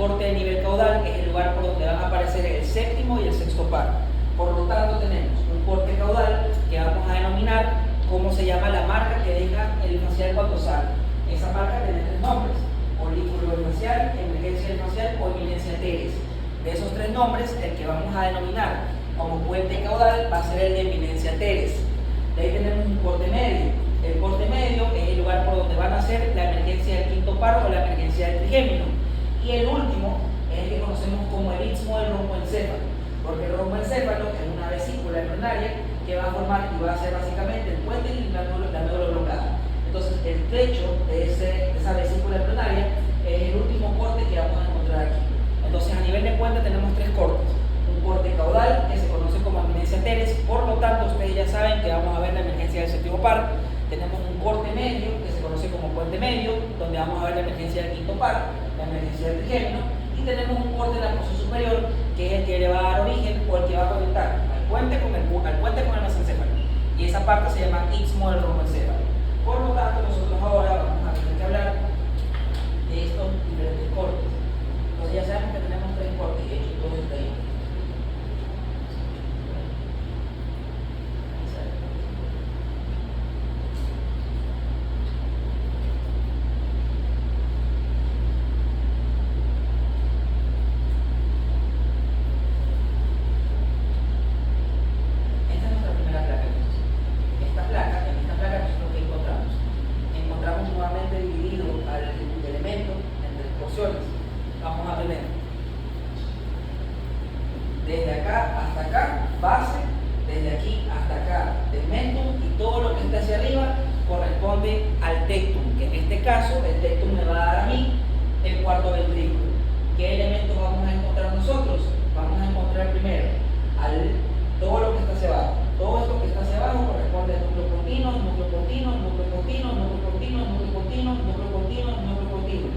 corte de nivel caudal es el lugar por donde van a aparecer el séptimo y el sexto par. Por lo tanto, tenemos un corte caudal que vamos a denominar cómo se llama la marca que deja el facial cuando sale. Esa marca tiene tres nombres: olículo facial, emergencia facial o eminencia teres. De esos tres nombres, el que vamos a denominar como puente caudal va a ser el de eminencia teres. De ahí tenemos un corte medio. El corte medio es el lugar por donde van a ser la emergencia del quinto par o la emergencia del trigémino. Y el último es el que conocemos como el istmo del romboencéfalo, porque el romboencéfalo es una vesícula embrionaria que va a formar y va a ser básicamente el puente y la médula oblongada. Entonces, el trecho de esa vesícula embrionaria es el último corte que vamos a encontrar aquí. Entonces, a nivel de puente tenemos tres cortes. Un corte caudal que se conoce como eminencia teres, por lo tanto, ustedes ya saben que vamos a ver la emergencia del séptimo par. Tenemos un corte medio que se conoce como puente medio, donde vamos a ver la emergencia del quinto par, la emergencia del trigémino, y tenemos un corte en la porción superior que es el que le va a dar origen o el que va a conectar al puente con el mesencéfalo. Y esa parte se llama istmo del romboencéfalo. Por lo tanto, nosotros ahora vamos a tener que hablar de estos diferentes cortes. Entonces ya sabemos que tenemos tres cortes, de hecho todo está ahí. Vamos a tener desde acá hasta acá base, desde aquí hasta acá tegmentum, y todo lo que está hacia arriba corresponde al tectum, que en este caso el tectum me va a dar a mí el cuarto ventrículo. ¿Qué elementos vamos a encontrar nosotros? Vamos a encontrar primero todo lo que está hacia abajo. Todo esto que está hacia abajo corresponde al núcleo continuo, núcleo continuo, núcleo continuo, núcleo continuo, núcleo continuo, núcleo continuo, núcleo continuo.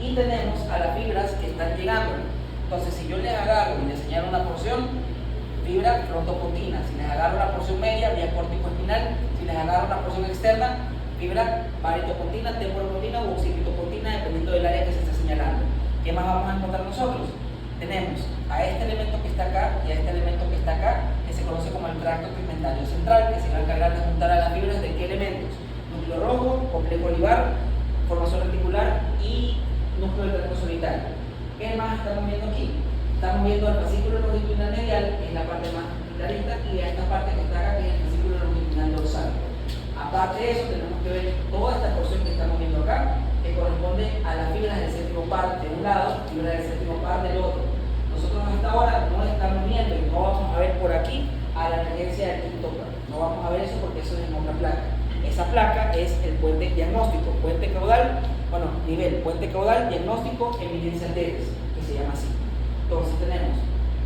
Y tenemos a las fibras que están llegando. Entonces, si yo les agarro y les señalo una porción, fibra frontopontina. Si les agarro una porción media, vía córtico-espinal. Si les agarro una porción externa, fibra paritopontina, temporopontina o occipitopontina, dependiendo del área que se esté señalando. ¿Qué más vamos a encontrar nosotros? Tenemos a este elemento que está acá y a este elemento que está acá, que se conoce como el tracto pigmentario central, que se va a encargar de juntar a las fibras de qué elementos: núcleo rojo, complejo olivar, formación reticular y núcleo del tracto solitario. ¿Qué más estamos viendo aquí? Estamos viendo el fascículo longitudinal medial, que es la parte más clarita, y a esta parte que está acá, que es el fascículo longitudinal dorsal. Aparte de eso, tenemos que ver toda esta porción que estamos viendo acá, que corresponde a las fibras del séptimo par de un lado, fibras del séptimo par del otro. Nosotros hasta ahora no estamos viendo y no vamos a ver por aquí a la emergencia del quinto par. No vamos a ver eso porque eso es en otra placa. Esa placa es el puente diagnóstico, puente caudal, nivel puente caudal diagnóstico eminencia teres, que se llama así. Entonces tenemos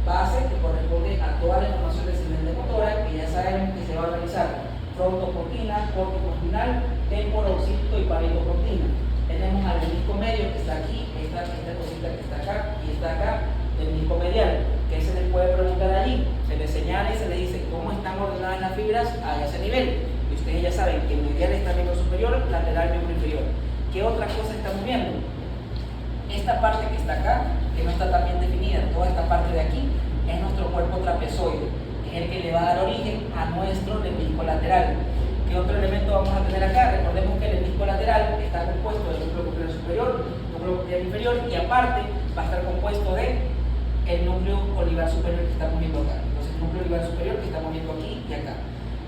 base, que corresponde a toda la información descendente motora, que ya sabemos que se va a organizar frontopontina, córtico-espinal, temporo, occipito y paritopontina. Tenemos al menisco medio que está aquí, esta cosita que está acá y está acá, el menisco medial, que se les puede preguntar allí, se les señala y se les dice cómo están ordenadas las fibras a ese nivel. Y ustedes ya saben que medial está miembro superior, lateral miembro inferior. ¿Qué otra cosa estamos viendo? Esta parte que está acá, que no está tan bien definida, toda esta parte de aquí, es nuestro cuerpo trapezoide, que es el que le va a dar origen a nuestro lemnisco lateral. ¿Qué otro elemento vamos a tener acá? Recordemos que el lemnisco lateral está compuesto del núcleo coclear superior, núcleo coclear inferior, y aparte va a estar compuesto de el núcleo olivar superior que estamos viendo acá. Entonces, el núcleo olivar superior que estamos viendo aquí y acá.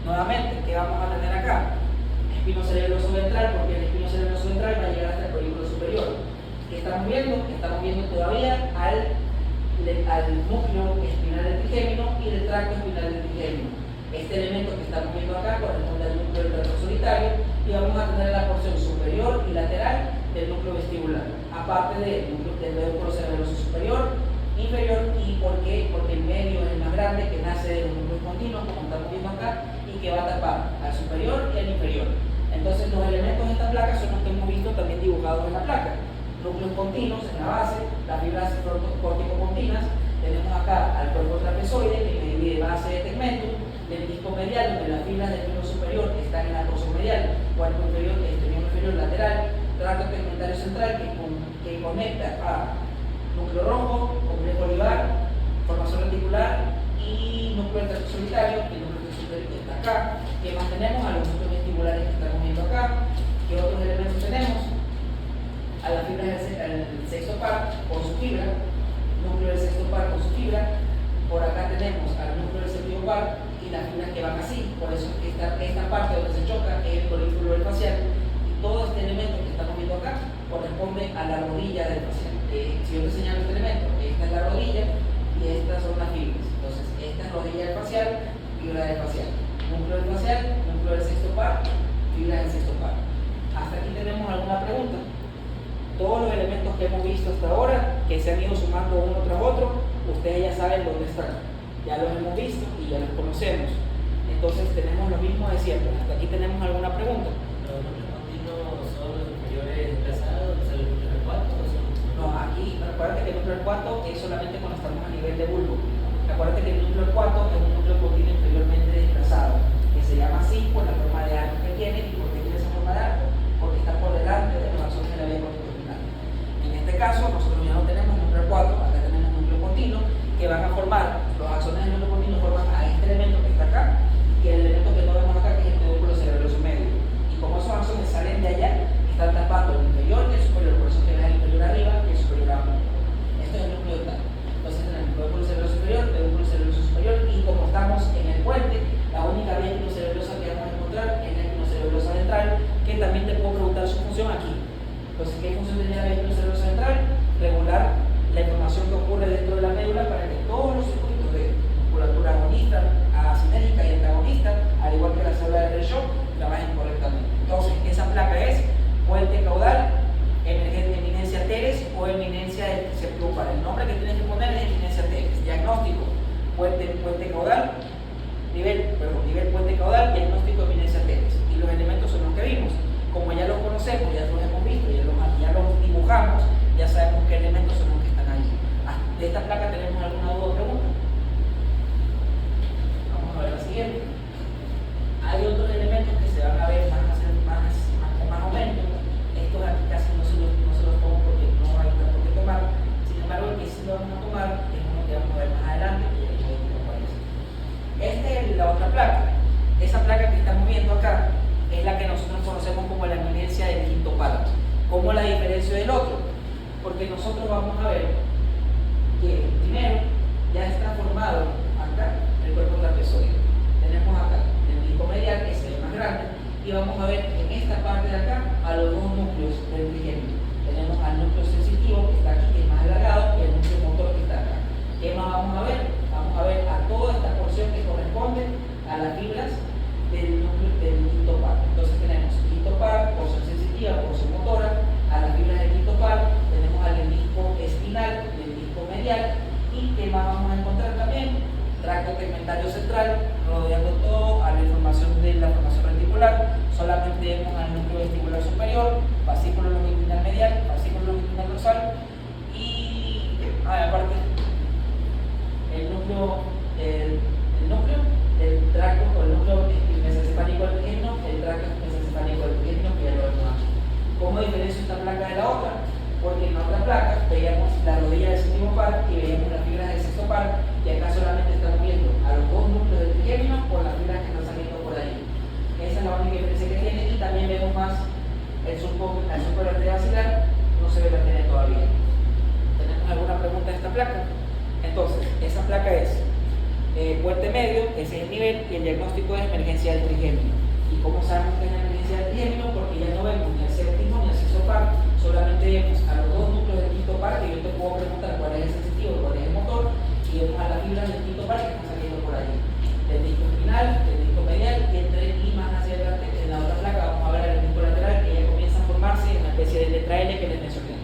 Nuevamente, ¿qué vamos a tener acá? Espino cerebroso ventral, porque el espino cerebroso ventral va a llegar hasta el polígono superior. ¿Qué estamos viendo? Estamos viendo todavía al núcleo espinal del trigémino y del tracto espinal del trigémino. Este elemento que estamos viendo acá corresponde al núcleo del tracto solitario, y vamos a tener la porción superior y lateral del núcleo vestibular, aparte del núcleo del vehículo cerebroso superior, inferior. ¿Y por qué? Porque el medio es el más grande, que nace de los núcleos continuos, como estamos viendo acá, y que va a tapar al superior y al inferior. Entonces, los elementos de esta placa son los que hemos visto también dibujados en la placa. Núcleos continuos en la base, las fibras córtico-pontinas. Tenemos acá al cuerpo trapezoide, que me divide base de tegmentum, del disco medial, donde las fibras del miembro superior están en la torso medial, cuerpo inferior, miembro inferior lateral, tracto tegmentario central, que conecta a núcleo núcleo rojo, complejo olivar, formación reticular y núcleo del tracto solitario. El núcleo del tracto solitario que está acá. ¿Qué más tenemos? A los núcleos vestibulares que estamos viendo acá. ¿Qué otros elementos tenemos? A las fibras del sexto par con su fibra, núcleo del sexto par con su fibra. Por acá tenemos al núcleo del séptimo par y las fibras que van así. Por eso esta parte donde se choca es el colículo del facial. Y todo este elemento que estamos viendo acá corresponde a la rodilla del facial. Si yo te señalo este elemento, esta es la rodilla y estas son las fibras. Entonces, esta es rodilla del facial, fibra del facial. Núcleo del facial, núcleo del sexto par, fibra del sexto par. Hasta aquí tenemos alguna pregunta. Todos los elementos que hemos visto hasta ahora, que se han ido sumando uno tras otro, ustedes ya saben dónde están. Ya los hemos visto y ya los conocemos. Entonces tenemos lo mismo de siempre. Hasta aquí tenemos alguna pregunta. ¿Los núcleos continuos son los inferiores desplazados? ¿O sea, los núcleos del cuarto? No, aquí, acuérdate que el núcleo del cuarto es solamente cuando estamos a nivel de bulbo. Acuérdate que el núcleo del cuarto es un núcleo continuo inferiormente desplazado, que se llama así por la forma de arco que tiene. ¿Y por qué tiene esa forma de arco? Porque está por delante de los axones de la vía corticospinal. En este caso, nosotros ya no tenemos núcleo del cuarto, acá tenemos núcleo continuo, que van a formar, los axones del núcleo continuo forman a este elemento que está acá, y el elemento que no vemos acá, que es el pedúnculo cerebroso medio. Y como esos axones salen de allá, están tapando el inferior y el superior, por eso que es el inferior arriba y el superior abajo. Esto es el núcleo dental. Entonces tenemos el pedúnculo cerebroso superior, pedúnculo cerebroso superior, y como estamos en el puente, la única vía equinocerebrosa que vamos a encontrar es la equinocerebrosa ventral, que también te puedo preguntar su función aquí. Entonces, ¿qué función tenía la equinocerebrosa ventral? Regular la información que ocurre dentro de la médula para que todos los circuitos de musculatura agonista, asinérica y antagonista, al igual que la célula de Raynaud, trabajen correctamente. Entonces, esa placa es puente caudal, eminencia teres o eminencia del septum par. El nombre que tienes que poner es eminencia teres. Diagnóstico, puente caudal, nivel puente caudal, diagnóstico eminencia teres. Y los elementos son los que vimos. Como ya los conocemos, ya los hemos visto, ya los dibujamos, ya sabemos qué elementos son los que están ahí. ¿De esta placa tenemos alguna duda o pregunta? Vamos a ver la siguiente. Hay otros elementos que se van a ver más o menos. Estos aquí casi no se los tomo porque no hay tanto que tomar. Sin embargo, el que sí lo vamos a tomar es uno que vamos a ver más adelante, que ya les voy a decir cuál es. Esta es la otra placa. Esa placa que estamos viendo acá es la que nosotros conocemos como la eminencia del quinto par. ¿Cómo la diferencio del otro? Porque nosotros vamos a ver que primero ya está formado acá el cuerpo trapezoide. Tenemos acá el disco medial, que es el más grande, y vamos a ver en esta parte de acá a los dos núcleos del trigémino. Tenemos al núcleo sensitivo, que está aquí, que es más alargado, y el núcleo motor, que está acá. ¿Qué más vamos a ver? Vamos a ver a toda esta porción que corresponde a las fibras del núcleo del quinto par. Entonces tenemos quinto par, porción sensitiva, porción motora, a las fibras del quinto par, tenemos al disco espinal, el disco medial, y que más vamos a encontrar también tracto tegmentario central, rodeando todo a la información de la formación reticular. Solamente vemos al núcleo vestibular superior, fascículo longitudinal medial, fascículo longitudinal dorsal, y aparte el núcleo del tracto o el núcleo mesocefálico del trigémino, el tracto mesocefálico del trigémino, que ya lo vemos aquí. ¿Cómo diferencio esta placa de la otra? Porque en la otra placa veíamos la rodilla del séptimo par y veíamos las fibras del sexto par, y acá solamente estamos viendo a los dos núcleos del trigémino por las fibras que están saliendo por ahí. Esa es la única diferencia que tiene, y también vemos más el surco basilar, no se ve la tiene todavía. ¿Tenemos alguna pregunta de esta placa? Entonces, esa placa es puente medio, ese es el nivel, y el diagnóstico es emergencia del trigémino. ¿Y cómo sabemos que es la emergencia del trigémino? Porque ya no vemos ni el séptimo ni el sexto par, solamente vemos a los dos núcleos del quinto par, que yo te puedo preguntar cuál es el sensitivo y cuál es el motor, y vemos a las fibras del quinto par que están saliendo por ahí. Del disco espinal, del disco medial, y más hacia adelante, en la otra placa vamos a ver el disco lateral, que ya comienza a formarse en una especie de letra L que les mencioné.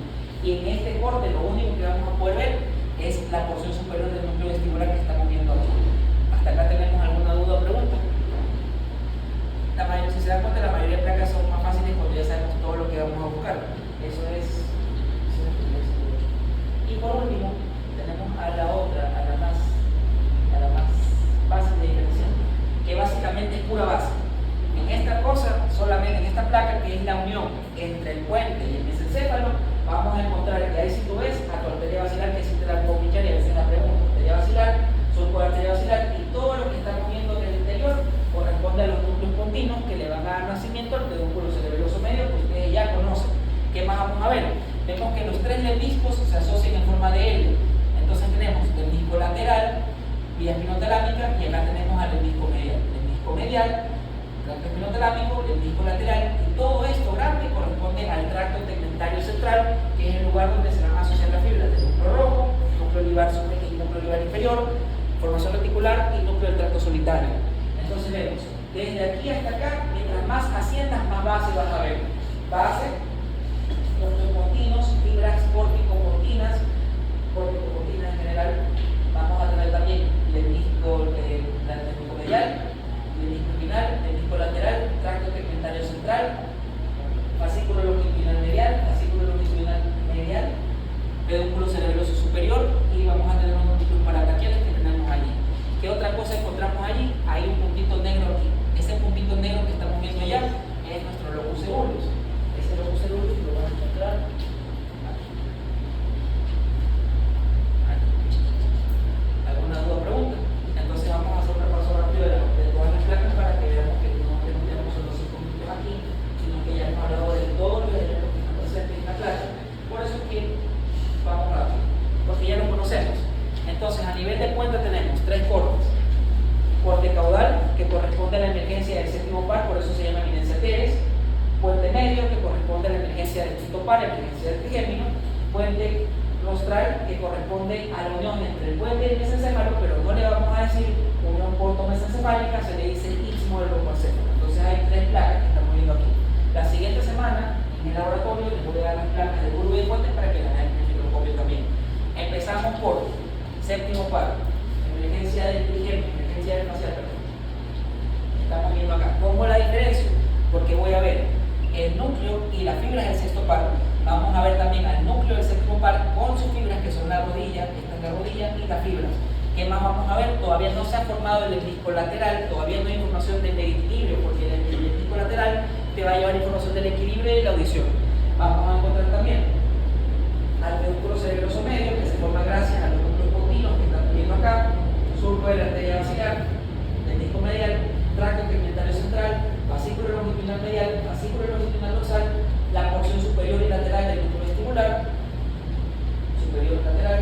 Y en este corte lo único que vamos a poder ver es la porción superior del núcleo vestibular que estamos viendo aquí. ¿Hasta acá tenemos alguna duda o pregunta? Si se dan cuenta, la mayoría de placas son más fáciles cuando ya sabemos todo lo que vamos a buscar. Eso es y por medial, tracto espinotalámico, lemnisco lateral, y todo esto grande corresponde al tracto tegmentario central, que es el lugar donde se van a asociar las fibras del núcleo rojo, núcleo olivar superior y núcleo olivar inferior, formación reticular y núcleo del tracto solitario. Entonces vemos, desde aquí hasta acá, mientras más asciendas, más base vas a ver. Base, osteopontinos, fibras pórtico-pontinas en general. Vamos a tener también lemnisco medial, lemnisco espinal, lemnisco lateral, tracto tegmentario central, fascículo longitudinal medial, fascículo longitudinal medial, pedúnculo cerebroso superior, y vamos a tener unos núcleos parabraquiales que tenemos allí. ¿Qué otra cosa encontramos allí? Hay un puntito negro aquí. Ese puntito negro que estamos viendo allá es nuestro locus ceruleus. Ese locus ceruleus lo van a encontrar aquí. ¿Alguna duda o pregunta? Entonces vamos a hacer un repaso rápido de todas las placas para que veamos que no tenemos solo 5 minutos aquí, sino que ya hemos hablado de todos los elementos que están presentes en la placa. Por eso es que vamos rápido, porque ya lo conocemos. Entonces, a nivel de puente tenemos 3 cortes. Corte caudal, que corresponde a la emergencia del séptimo par, por eso se llama eminencia teres. Puente medio, que corresponde a la emergencia del quinto par, emergencia del trigémino. Puente rostral, que corresponde a la unión entre el puente y el mesencéfalo, pero no le vamos a decir unión portomesencefálica, se le dice istmo del rompocéfalo. Entonces hay 3 placas que estamos viendo aquí. La siguiente semana, en el laboratorio, les voy a dar las placas de curva y de puente para que las vean en el microscopio también. Empezamos por séptimo par, emergencia del trigémino, emergencia del facial, perdón. Estamos viendo acá. ¿Cómo la diferencio? Porque voy a ver el núcleo y las fibras del sexto par. Vamos a ver también al núcleo del séptimo par con sus fibras, que son la rodilla, esta es la rodilla, y las fibras. ¿Qué más vamos a ver? Todavía no se ha formado el lemnisco lateral, todavía no hay información del equilibrio, porque el lemnisco lateral te va a llevar información del equilibrio y de la audición. Vamos a encontrar también al pedúnculo cerebroso medio, que se forma gracias a los núcleos pontinos que están viendo acá, surco de la arteria basilar, lemnisco medial, tracto tegmentario central, fascículo longitudinal medial, fascículo longitudinal dorsal, la porción superior y lateral del núcleo vestibular, superior y lateral,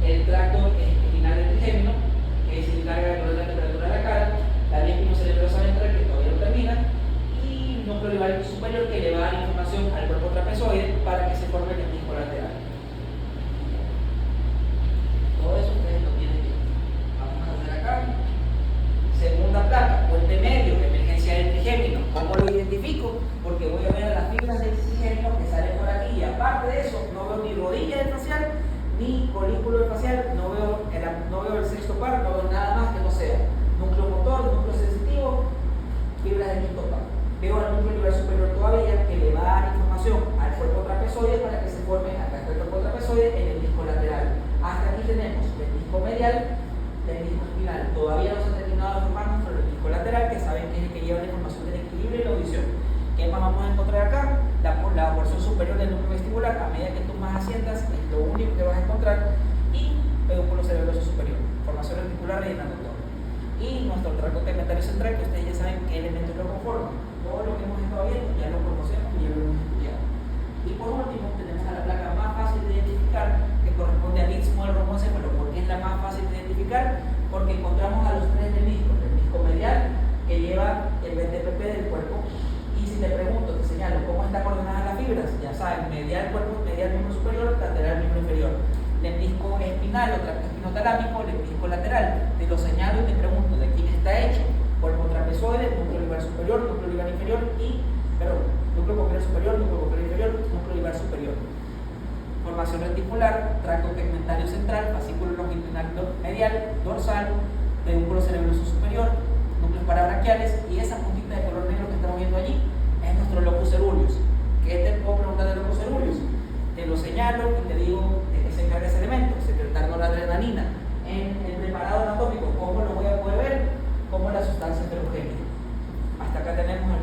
el tracto espinal del trigémino, que se encarga de controlar la temperatura de la cara, la vía espinocerebrosa ventral, que todavía no termina, y núcleo olivar superior, que le va a dar información al cuerpo trapezoide para que se forme el lemnisco lateral. Todo eso ustedes lo tienen bien. Vamos a hacer acá. Segunda placa, puente medio, emergencia del trigémino. ¿Cómo lo identifico? Porque voy a ver las fibras del trigémino que salen por aquí. Y aparte de eso, no veo ni rodilla del facial, ni colículo del facial, no veo el sexto par, no veo nada más que no sea núcleo motor, núcleo sensitivo, fibras del quinto par. Veo al núcleo olivar superior todavía, que le va a dar información al cuerpo trapezoide para que se forme acá el cuerpo trapezoide en el disco lateral. Hasta aquí tenemos el disco medial, el disco espinal. Todavía no se ha terminado de formar nuestro disco lateral, que saben que es el que lleva la información del equilibrio y la audición. ¿Qué más vamos a encontrar acá? La porción superior del núcleo vestibular. A medida que tú más asientas, es lo único que vas a encontrar. Y pedúnculo cerebroso superior, formación reticular rellenando todo. Y nuestro tracto tegmentario central, que ustedes ya saben qué elementos lo conforman. Todo lo que hemos estado viendo ya lo conocemos y ya lo hemos estudiado. Y por último, tenemos a la placa más fácil de identificar, que corresponde al istmo del rompocéfalo. ¿Por qué es la más fácil de identificar? Porque encontramos a los 3 lemniscos: el lemnisco medial, que lleva el VTPP del cuerpo. Y si te pregunto, te señalo cómo están coordenadas las fibras, ya saben, medial cuerpo, medial miembro superior, lateral miembro inferior. Lemnisco espinal o tracto espinotalámico, lemnisco lateral. Te lo señalo y te pregunto de quién está hecho: cuerpo trapezoide, núcleo olivar superior, núcleo olivar inferior y, núcleo cochlear superior, núcleo cochlear inferior, núcleo olivar superior. Formación reticular, tracto tegmentario central, fascículo longitudinal medial, dorsal, pedúnculo cerebroso superior, núcleos parabraquiales, y esa puntita de color negro que estamos viendo allí es nuestro locus ceruleus. ¿Qué te puedo preguntar del locus ceruleus? Te lo señalo y te digo de qué se encarga ese elemento: secretar noradrenalina. En el preparado anatómico, ¿cómo lo voy a poder ver? Como la sustancia ferrogénica. Hasta acá tenemos el